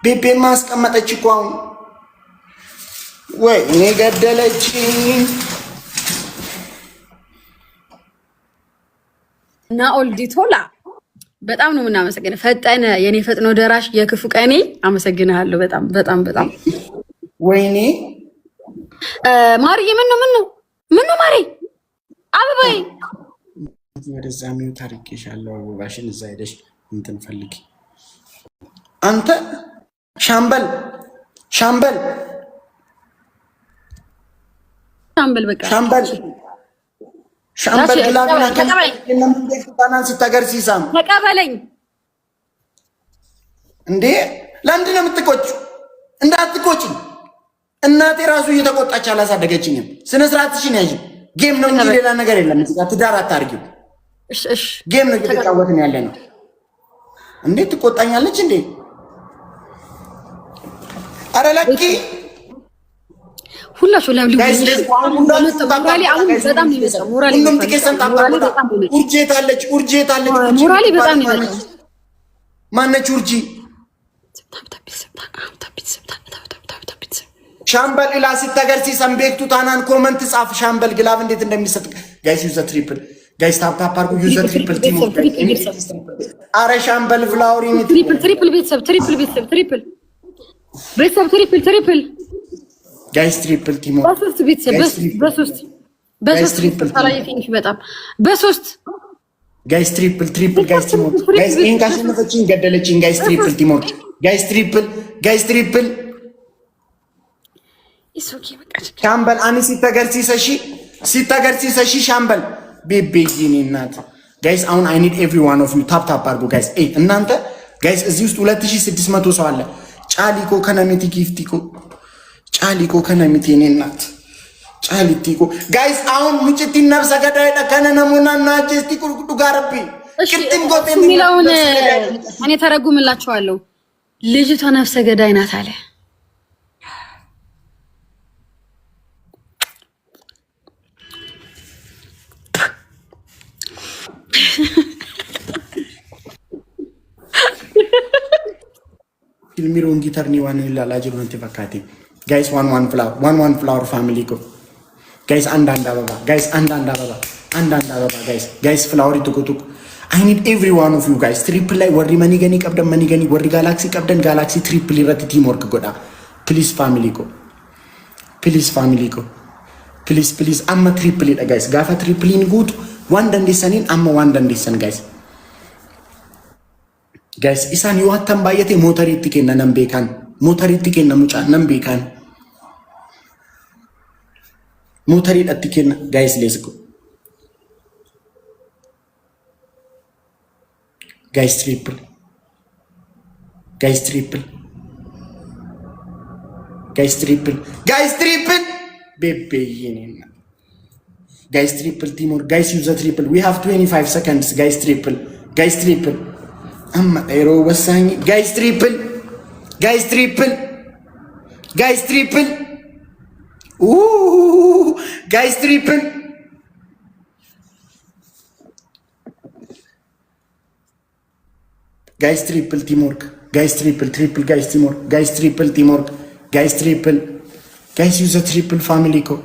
ቤቤ ማስቀመጠች እኮ አሁን ወይ እኔ ገደለችኝ። ናኦል ዲቶላ በጣም ነው የምናመሰግነው። ፈጠነ የኔ ፈጥኖ ደራሽ የክፉ ቀኔ አመሰግናለሁ። በጣም በጣም በጣም ወይኔ ማርዬ ምን ነው ማሪ አበባዬ ወደዛ ሚው ታሪክሻለሁ። አበባሽን እዛ ሄደሽ እንትን ፈልጊ። አንተ ሻምበል በቃ ሻምበል ግላብና ከነምን ሲታገርሲሳም ተቀበለኝ እንዴ! ለምንድን ነው የምትቆጪው? እንዳትቆጪ። እናቴ ራሱ እየተቆጣች አላሳደገችኝም። ስነ ስርዓትሽን ያዥ። ጌም ነው እንጂ ሌላ ነገር የለም። እዚህ ጋር ትዳር አታርጊው። እሺ ጌም ነው እየተጫወትን ያለ ነው። እንዴት ትቆጣኛለች እንዴ? አረ ለቂ ሁላችሁ ለምን ሞራሊ አሁን በጣም ይመጣ ሞራሊ ኡርጄት አለች ሞራሊ በጣም ይመጣ ማነች ኡርጂ ሻምበል ኢላ ሲታገርሲሰም ቤክቱ ታናን ኮመንት ጻፍ። ሻምበል ግላብ እንዴት እንደሚሰጥ ጋይስ ዩዘ ትሪፕል ጋይስ ታፕ አድርጉ። ዩዘ ትሪፕል ቲም አረ ሻምበል ፍላወሪ ትሪፕል ቤተሰብ ጋይስ ትሪፕል ቲም በሶስት ቤተሰብ በሶስት ታላየኝ በጣም በሶስት ጋይስ ትሪፕል ጋይስ ቲም ጋይስ ኢንካሽነፈችን ገደለችን ጋይስ ትሪፕል ቲም ጋይስ ትሪፕል ኢሶኪ በቃ ሻምበል አኒ ሲታገርሲሰሺ ሻምበል ቤቤጂኒ እናት ጋይስ አሁን አይ ኒድ ኤቭሪ ዋን ኦፍ ዩ ታፕ አድርጉ ጋይስ። እናንተ ጋይስ እዚህ ውስጥ 2600 ሰው አለ። ጫሊኮ ከነሚቲ ጊፍቲኮ ጫሊኮ ከነሚቲ እኔ እናት ጫሊቲኮ ጋይስ አሁን ሙጭቲ ነፍሰ ገዳይ ለከነ ነሙና ናጀስቲ ቁርቁዱ ጋርቢ ቅጥም ጎቴ ሚላውን እኔ ተረጉምላችኋለሁ። ልጅቷ ነፍሰ ገዳይ ናት አለ። Filmiroon gitarni waan ilaala jiru natti fakkaate. Guys one flower family ko. Guys አንዳንድ አበባ guys flower ቱቁ I need every one of you guys. Triple ላይ ወሪ መኒ ገኒ ቀብደን መኒ ገኒ ወሪ ጋላክሲ ቀብደን ጋላክሲ ትሪፕል ይረት ቲም ወርክ ጎዳ please family ko. Please amma triple guys. Gafa triple in good one dandesanin amma one dandesan guys. Guys, isan yoo hattan baay'ate motoriitti kenna nan beekan. Motoriitti kenna mucaa nan beekan. Motoriidhatti kenna guys let's go. Guys triple. Baby yenina. Guys triple Timur. Guys use the triple. We have 25 seconds. Guys triple. Amma ero wasangi guys triple ooh guys triple Timur guys triple guys Timur guys triple guys use a triple family ko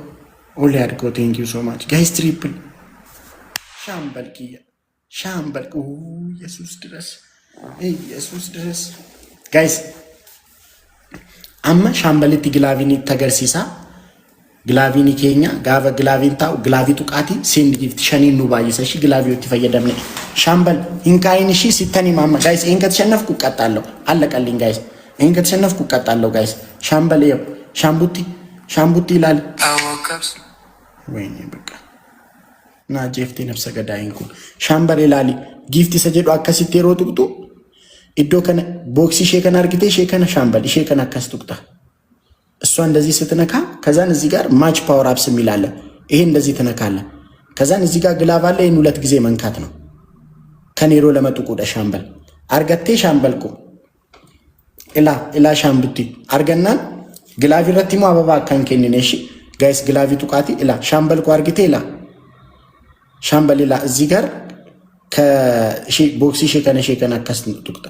only adko thank you so much guys triple shambal kiya ኢየሱስ ድረስ ጋይስ አማ ሻምበልቲ ግላቪኒ ተገርሲሳ ግላቪኒ ኬኛ ጋቨ ግላቪን ታው ግላቪ ጡቃቲ ሴንድ ጊፍት ሸኒን ኑ ባይሰሽ ግላቪዮት ይፈየደም ሻምበል ኢንካይንሺ ሲተኒ ማማ ጋይስ ኢን ከተሸነፍኩ ቀጣለሁ አለቀልኝ ጋይስ ኢን ከተሸነፍኩ ቀጣለሁ ጋይስ ሻምበል ይው ሻምቡቲ ይላል አወቀስ ወይኔ በቃ na jefte nafsa gadayin kun shambare lali gifti sajedo akkasitti yeroo tuqtu iddoo kana boksi ishee kana argite ishee kana shambal ishee kana akkas tuqta እሷ እንደዚህ ስትነካ ከዛን እዚህ ጋር ማች ፓወር አፕስ የሚላለ ይሄ እንደዚህ ትነካለ ከዛን እዚህ ጋር ግላቭ አለ ይሄን ሁለት ጊዜ መንካት ነው ከኔሮ ለመጥቁ ደ ሻምበል አርገቴ ሻምበልኩ ኢላ ሻምብቲ አርገናን ግላቪ ረቲሙ አበባ ካንከኒነሽ ጋይስ ግላቪ ጡቃቲ ኢላ ሻምበልኩ አርግቴ ኢላ ሻምበል ኢላ እዚህ ጋር ከሺ ቦክሲ ሸከነ አከስ ጡቅታ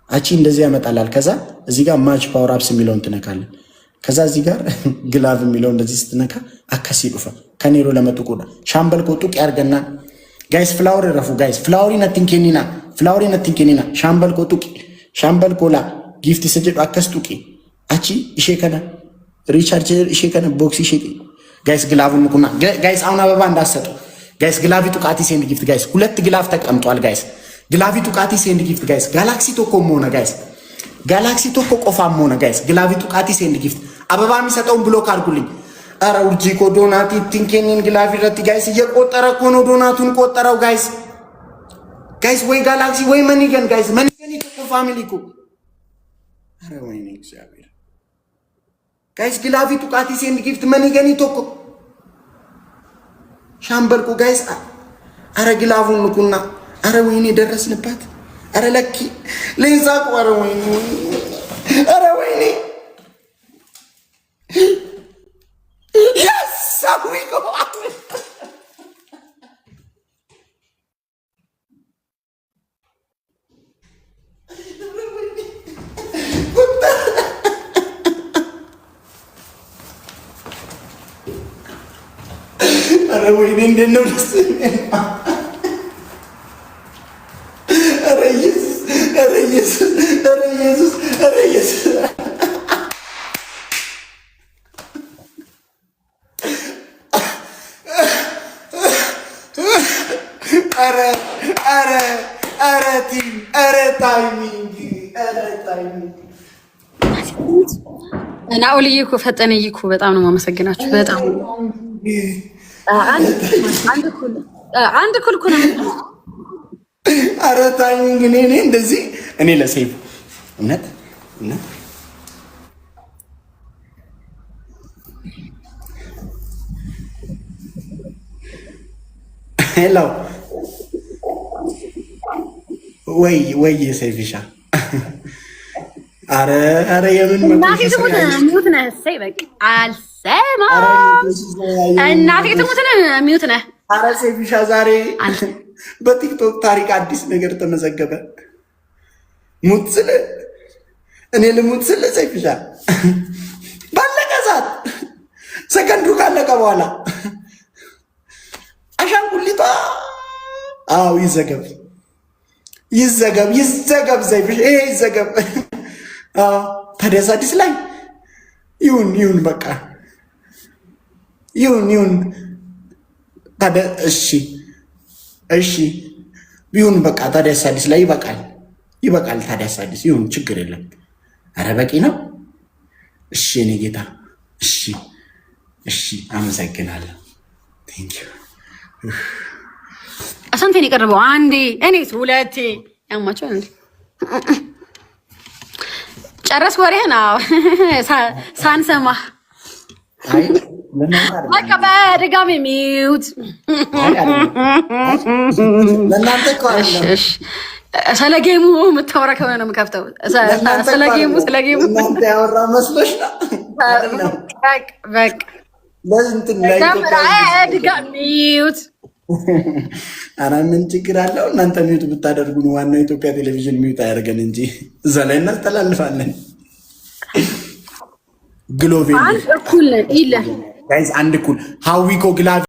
አቺ እንደዚህ ያመጣላል። ከዛ እዚህ ጋር ማች ፓወር አፕስ የሚለውን ትነካለን። ከዛ እዚህ ጋር ግላቭ የሚለው እንደዚህ ስትነካ አከሲ ዱፋ ከኔሮ ለመጥቁ ሻምበል ቆጡቅ ያርገና ጋይስ ፍላወር ረፉ ጋይስ ፍላወሪ ነቲንኬኒና ሻምበል ቆጡቅ ሻምበል ኮላ ጊፍት ሰጀድ አከስቱቂ አቺ እሺ ከና ሪቻርጅ እሺ ከና ቦክስ እሺ ጋይስ ግላቭን ንኩና ጋይስ አሁን አበባ እንዳሰጡ ጋይስ ግላቪ ጡቃቲ ሴንድ ጊፍት ጋይስ ሁለት ግላቭ ተቀምጧል ጋይስ ግላቪ ጡቃቲ ሴንድ ጊፍት ጋይስ ጋላክሲ ቶኮ ሞና ጋይስ ጋላክሲ ቶኮ ቆፋም ሞና ጋይስ ግላቪ ጡቃቲ ሴንድ ጊፍት አበባ የሚሰጠውን ብሎክ አድርጉልኝ። አረ ውጂ ኮ ዶናቲ ቲንኬኒን ግላቪ ረቲ ጋይስ እየቆጠረ እኮ ነው ዶናቱን ቆጠረው ጋይስ ጋይስ ወይ ጋላክሲ ወይ መኒገን ጋይስ መኒገን ቶኮ ፋሚሊ ኮ አረ ወይኔ እግዚአብሔር ጋይስ ግላቪ ጡቃቲ ሴንድ ጊፍት መኒገን ቶኮ ሻምበልኩ ጋይስ አረ ግላቡን ንኩና አረ ወይኔ ደረስንባት። አረ ለኪ ለይዛቁ አረ ወይኔ አረ ወይኔ ያሳዊቆ አረ ወይኔ እንዴት ነው ደስ አረ ኢየሱስ አረ ኢየሱስ አረ ኢየሱስ አረ ኢየሱስ አረ አረ አረ ቲም አረ ታይሚንግ እና ኦልዬ እኮ ፈጠነኝ እኮ በጣም ነው የማመሰግናችሁ። በጣም አንድ ኩል እኮ ነው። አረ ታይሚንግ እኔ እንደዚህ እኔ ለሴፍ እውነት ሄሎ ወይ ሴፊሻ አረ የምን እናቴ ትሙት ሚውት ነህ? እሰይ በቃ አልሰማም። እናቴ ትሙት ሚውት ነህ? አረ ሴፊሻ ዛሬ በቲክቶክ ታሪክ አዲስ ነገር ተመዘገበ። ሙት ስል እኔ ልሙት ስል ሴፊሻ ባለቀ ሰዓት ሰከንዱ ካለቀ በኋላ አሻንጉሊቷ አው ይዘገብ ሴፊሻ ይሄ ይዘገብ። ታዲያስ አዲስ ላይ ይሁን በቃ ይሁን ታዲያ እሺ ይሁን በቃ ታዲያስ አዲስ ላይ ይበቃል ታዲያስ አዲስ ይሁን ችግር የለም። ኧረ በቂ ነው። እሺ እኔ ጌታ እሺ አመሰግናለሁ። ቴንኪው አሳንቴን የቀረበው አንዴ እኔስ ሁለቴ ያማቸው እንዴ ጨረስ ወሬህን? አዎ ሳንሰማ በቃ በድጋሚ ሚውት ስለ ጌሙ የምታወራ ከሆነ ነው የምከፍተው። ስለ ጌሙ እናንተ ያወራ መስሎሽ ነው። ድጋሚ ሚውት። ኧረ ምን ችግር አለው? እናንተ ሚውት ብታደርጉን ዋናው የኢትዮጵያ ቴሌቪዥን ሚውት አያደርገን እንጂ እዛ ላይ እናስተላልፋለን። ግሎቬ አንድ እኩል ነን። ጋይስ አንድ እኩል ሀዊኮ ግላቪ